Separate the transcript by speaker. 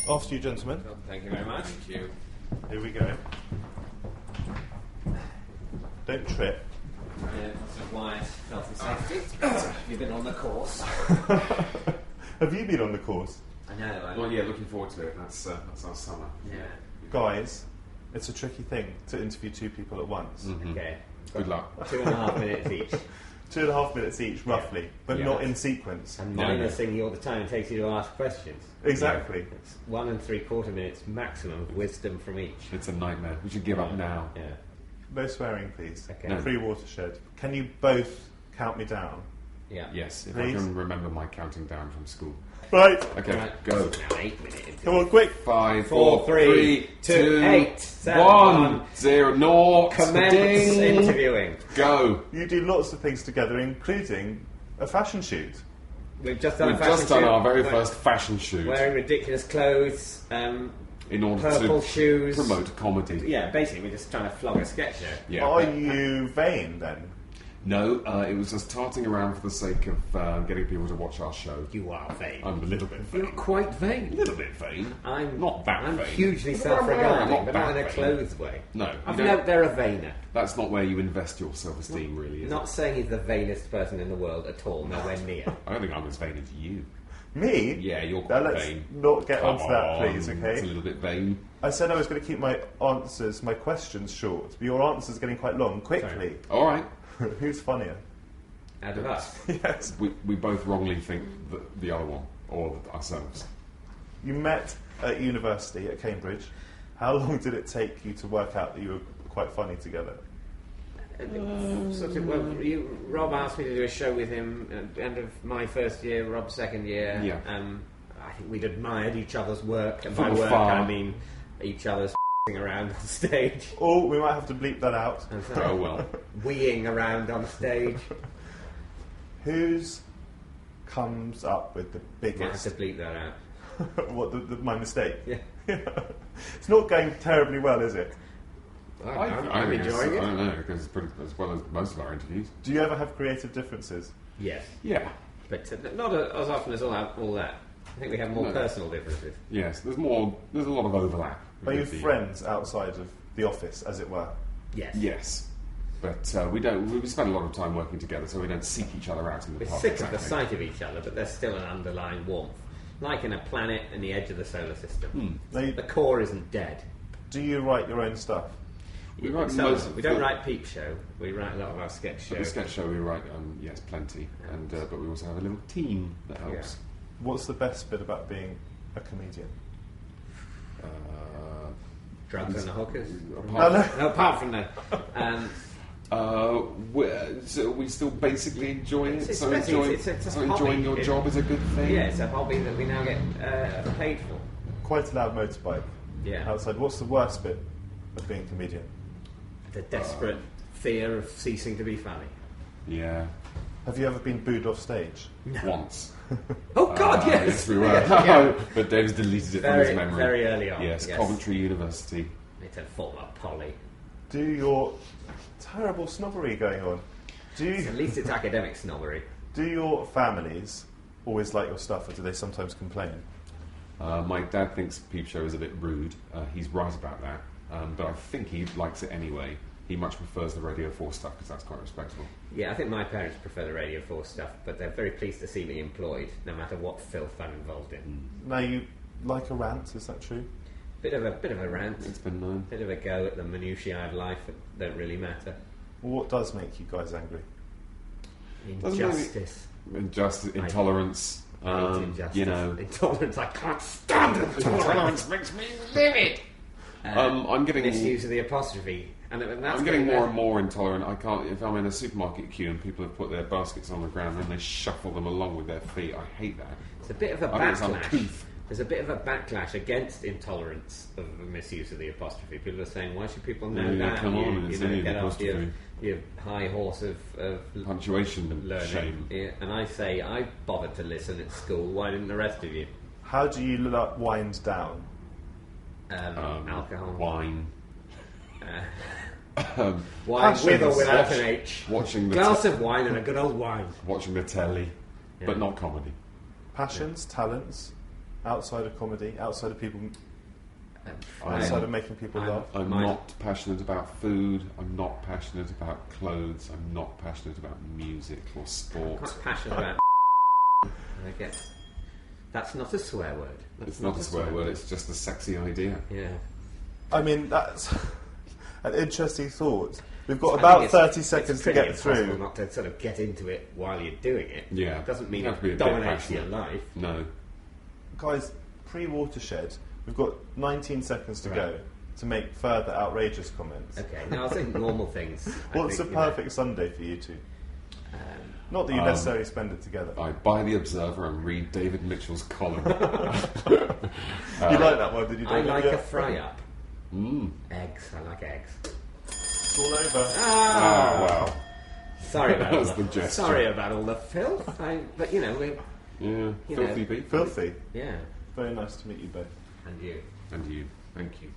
Speaker 1: After you, gentlemen.
Speaker 2: Well, thank you very much. Thank you.
Speaker 1: Here we go. Don't trip.
Speaker 2: So wide health and safety. You've been on the course.
Speaker 1: Have you been on the course?
Speaker 2: I know.
Speaker 3: Well, yeah, looking forward to it. That's our summer.
Speaker 2: Yeah.
Speaker 1: Guys, it's a tricky thing to interview two people at once.
Speaker 3: Mm-hmm.
Speaker 2: Okay.
Speaker 3: Good luck.
Speaker 2: 2.5 minutes each.
Speaker 1: 2.5 minutes each, roughly, but
Speaker 3: Yeah.
Speaker 1: not in sequence.
Speaker 2: And
Speaker 3: No,
Speaker 2: minusing you all the time it takes you to ask questions.
Speaker 1: Exactly.
Speaker 2: It's 1 3/4 minutes maximum of wisdom from each.
Speaker 3: It's a nightmare. We should give up now.
Speaker 2: Yeah.
Speaker 1: No swearing, please.
Speaker 2: Okay.
Speaker 3: No.
Speaker 1: Pre-watershed. Can you both count me down?
Speaker 2: Yeah.
Speaker 3: Yes, if
Speaker 1: Please.
Speaker 3: I can remember my counting down from school.
Speaker 1: Right.
Speaker 3: Okay,
Speaker 2: Right.
Speaker 3: go.
Speaker 2: Now 8 minutes.
Speaker 1: Come on, quick.
Speaker 3: 5,
Speaker 2: 4,
Speaker 3: 4,
Speaker 2: 3,
Speaker 3: 3, 2,
Speaker 2: 8, 7,
Speaker 3: 1, 0, 0.
Speaker 2: Commence
Speaker 3: Ding.
Speaker 2: interviewing.
Speaker 3: Go.
Speaker 1: You do lots of things together, including a fashion shoot.
Speaker 2: We've just done
Speaker 3: We've
Speaker 2: a fashion
Speaker 3: just done
Speaker 2: shoot.
Speaker 3: our very first fashion shoot
Speaker 2: Wearing ridiculous clothes,
Speaker 3: in order
Speaker 2: purple
Speaker 3: to
Speaker 2: shoes.
Speaker 3: promote comedy.
Speaker 2: Yeah, basically we're just trying to flog a sketch show.
Speaker 3: Yeah.
Speaker 1: Are you vain, then?
Speaker 3: No, it was just tarting around for the sake of getting people to watch our show.
Speaker 2: You are vain.
Speaker 3: I'm a little bit vain.
Speaker 2: You're quite vain.
Speaker 3: A little bit vain.
Speaker 2: I'm
Speaker 3: not that
Speaker 2: I'm
Speaker 3: vain.
Speaker 2: hugely
Speaker 3: Not
Speaker 2: self-regarding, but not
Speaker 3: that
Speaker 2: in a
Speaker 3: vain.
Speaker 2: clothes way.
Speaker 3: No,
Speaker 2: I've
Speaker 3: you don't-
Speaker 2: no, they're a vainer.
Speaker 3: That's not where you invest your self-esteem, really, is
Speaker 2: Not
Speaker 3: it?
Speaker 2: saying he's the vainest person in the world at all, nowhere near.
Speaker 3: I don't think I'm as vain as you.
Speaker 1: Me?
Speaker 3: Yeah, you're
Speaker 1: Now
Speaker 3: quite
Speaker 1: let's
Speaker 3: vain.
Speaker 1: not get
Speaker 3: Come
Speaker 1: onto that,
Speaker 3: on,
Speaker 1: please,
Speaker 3: It's a
Speaker 1: okay?
Speaker 3: little bit vain.
Speaker 1: I said I was going to keep my answers, my questions short, but your answers are getting quite long. Quickly.
Speaker 3: All right.
Speaker 1: Who's funnier?
Speaker 2: Out of us.
Speaker 1: Yes.
Speaker 3: We both wrongly think the other one, or ourselves.
Speaker 1: You met at university at Cambridge. How long did it take you to work out that you were quite funny together?
Speaker 2: Rob asked me to do a show with him at the end of my first year, Rob's second year.
Speaker 3: Yeah.
Speaker 2: I think we'd admired each other's work, and
Speaker 3: From
Speaker 2: by work
Speaker 3: afar.
Speaker 2: I mean each other's around on stage.
Speaker 1: Oh, we might have to bleep that out.
Speaker 2: And so
Speaker 3: Oh well.
Speaker 2: weeing around on stage.
Speaker 1: Whose comes up with the
Speaker 2: Might have
Speaker 1: biggest...
Speaker 2: to bleep that out.
Speaker 1: What, my mistake?
Speaker 2: Yeah.
Speaker 1: It's not going terribly well, is it?
Speaker 2: I'm
Speaker 3: think
Speaker 2: enjoying
Speaker 3: I
Speaker 2: it.
Speaker 3: don't know, because it's pretty as well as most of our interviews.
Speaker 1: Do you ever have creative differences?
Speaker 2: Yes,
Speaker 3: Yeah.
Speaker 2: but not as often as all that. I think we have more
Speaker 3: No.
Speaker 2: personal differences.
Speaker 3: Yes. There's a lot of overlap.
Speaker 1: Are you
Speaker 3: with the-
Speaker 1: friends outside of the office, as it were?
Speaker 2: Yes.
Speaker 3: Yes. But we don't. We spend a lot of time working together, so we don't seek each other out in the
Speaker 2: We're
Speaker 3: pub.
Speaker 2: sick of the
Speaker 3: exactly.
Speaker 2: sight of each other, but there's still an underlying warmth. Like in a planet in the edge of the solar system.
Speaker 1: Now you-
Speaker 2: The core isn't dead.
Speaker 1: do you write your own stuff?
Speaker 3: We write
Speaker 2: Some
Speaker 3: most
Speaker 2: of it.
Speaker 3: of
Speaker 2: We don't
Speaker 3: the-
Speaker 2: write Peep Show. We write a lot of our sketch
Speaker 3: For the
Speaker 2: shows.
Speaker 3: sketch show we write, yes, plenty, and but we also have a little team that helps.
Speaker 1: What's the best bit about being a comedian?
Speaker 2: Drugs and the hookers.
Speaker 3: Apart,
Speaker 2: No, apart from that.
Speaker 3: so we still basically enjoying it.
Speaker 2: It's
Speaker 3: So
Speaker 2: a
Speaker 3: enjoying
Speaker 2: hobby.
Speaker 3: your job is a good thing.
Speaker 2: Yeah, it's a hobby that we now get paid for.
Speaker 1: Quite a loud motorbike
Speaker 2: Yeah.
Speaker 1: outside. What's the worst bit of being a comedian?
Speaker 2: The desperate fear of ceasing to be funny.
Speaker 3: Yeah.
Speaker 1: Have you ever been booed off stage?
Speaker 3: Once.
Speaker 2: Oh God, yes.
Speaker 3: we were.
Speaker 2: Yeah.
Speaker 3: But Dave's deleted it from his memory.
Speaker 2: Very early on.
Speaker 3: Yes, Coventry University.
Speaker 2: It's a former Polly.
Speaker 1: Do your terrible snobbery going on?
Speaker 2: At least it's academic snobbery.
Speaker 1: Do your families always like your stuff, or do they sometimes complain?
Speaker 3: My dad thinks Peep Show is a bit rude. He's right about that. But I think he likes it anyway. He much prefers the Radio 4 stuff because that's quite respectable.
Speaker 2: Yeah, I think my parents prefer the Radio 4 stuff, but they're very pleased to see me employed, no matter what filth I'm involved in.
Speaker 1: Now, you like a rant, is that true?
Speaker 2: Bit of a rant,
Speaker 3: It's been known.
Speaker 2: bit of a go at the minutiae of life that don't really matter.
Speaker 1: Well, what does make you guys angry?
Speaker 3: Doesn't really-
Speaker 2: Injustice.
Speaker 3: Injustice, intolerance,
Speaker 2: I hate injustice.
Speaker 3: you know.
Speaker 2: Intolerance, I can't stand it. Intolerance makes me livid.
Speaker 3: I'm getting
Speaker 2: Misuse of the apostrophe. And that's
Speaker 3: I'm getting
Speaker 2: going
Speaker 3: more and more intolerant. I can't. If I'm in a supermarket queue and people have put their baskets on the ground and they shuffle them along with their feet, I hate that.
Speaker 2: It's a bit of a
Speaker 3: I think it's
Speaker 2: backlash.
Speaker 3: uncouth.
Speaker 2: There's a bit of a backlash against intolerance of the misuse of the apostrophe. People are saying, why should people know
Speaker 3: Yeah,
Speaker 2: that?
Speaker 3: come on,
Speaker 2: you
Speaker 3: it's
Speaker 2: know,
Speaker 3: only
Speaker 2: get
Speaker 3: the
Speaker 2: off
Speaker 3: apostrophe.
Speaker 2: your high horse of
Speaker 3: Punctuation and
Speaker 2: learning.
Speaker 3: shame.
Speaker 2: Yeah, and I say, I bothered to listen at school. Why didn't the rest of you?
Speaker 1: How do you wind down?
Speaker 2: Alcohol.
Speaker 3: Wine.
Speaker 2: Wine with or
Speaker 1: Passions.
Speaker 2: without an H.
Speaker 3: Watching the
Speaker 2: Glass of wine and a good old wine.
Speaker 3: watching the telly,
Speaker 2: Yeah.
Speaker 3: but not comedy.
Speaker 1: Passions, talents, outside of comedy, outside of people,
Speaker 2: I'm-
Speaker 1: outside of making people
Speaker 2: I'm-
Speaker 1: laugh?
Speaker 3: I'm
Speaker 2: Mine-
Speaker 3: not passionate about food. I'm not passionate about clothes. I'm not passionate about music or
Speaker 2: I'm
Speaker 3: sport.
Speaker 2: quite passionate about. I guess that's not a swear word. That's
Speaker 3: It's not a swear word. It's just a sexy idea.
Speaker 2: Yeah.
Speaker 1: I mean, that's an interesting thought. We've got
Speaker 2: I
Speaker 1: about
Speaker 2: think
Speaker 1: 30 seconds to
Speaker 2: pretty
Speaker 1: get
Speaker 2: impossible
Speaker 1: through.
Speaker 2: not to sort of get into it while you're doing it.
Speaker 3: Yeah.
Speaker 2: It doesn't mean
Speaker 3: You have to be a
Speaker 2: it
Speaker 3: bit
Speaker 2: dominates your
Speaker 3: passionate.
Speaker 2: life.
Speaker 3: No.
Speaker 1: Guys, pre-watershed, we've got 19 seconds to
Speaker 2: Right.
Speaker 1: go to make further outrageous comments.
Speaker 2: Okay, now I'll say normal things. I
Speaker 1: What's
Speaker 2: think,
Speaker 1: a perfect Sunday for you two?
Speaker 2: Um,
Speaker 1: Not that you necessarily spend it together.
Speaker 3: I buy the Observer and read David Mitchell's column.
Speaker 1: You like that one, did you?
Speaker 2: I
Speaker 1: David?
Speaker 2: like
Speaker 1: Yeah.
Speaker 2: a fry up.
Speaker 3: Mm.
Speaker 2: Eggs. I like eggs.
Speaker 1: It's all over.
Speaker 3: Oh, wow.
Speaker 2: Sorry about
Speaker 3: That was
Speaker 2: all
Speaker 3: the gesture.
Speaker 2: Sorry about all the filth. But you know,
Speaker 3: Yeah.
Speaker 2: You
Speaker 3: Filthy
Speaker 2: know.
Speaker 3: beef.
Speaker 1: Filthy.
Speaker 2: yeah.
Speaker 1: Very nice to meet you both.
Speaker 2: And you.
Speaker 3: And you. Thank you.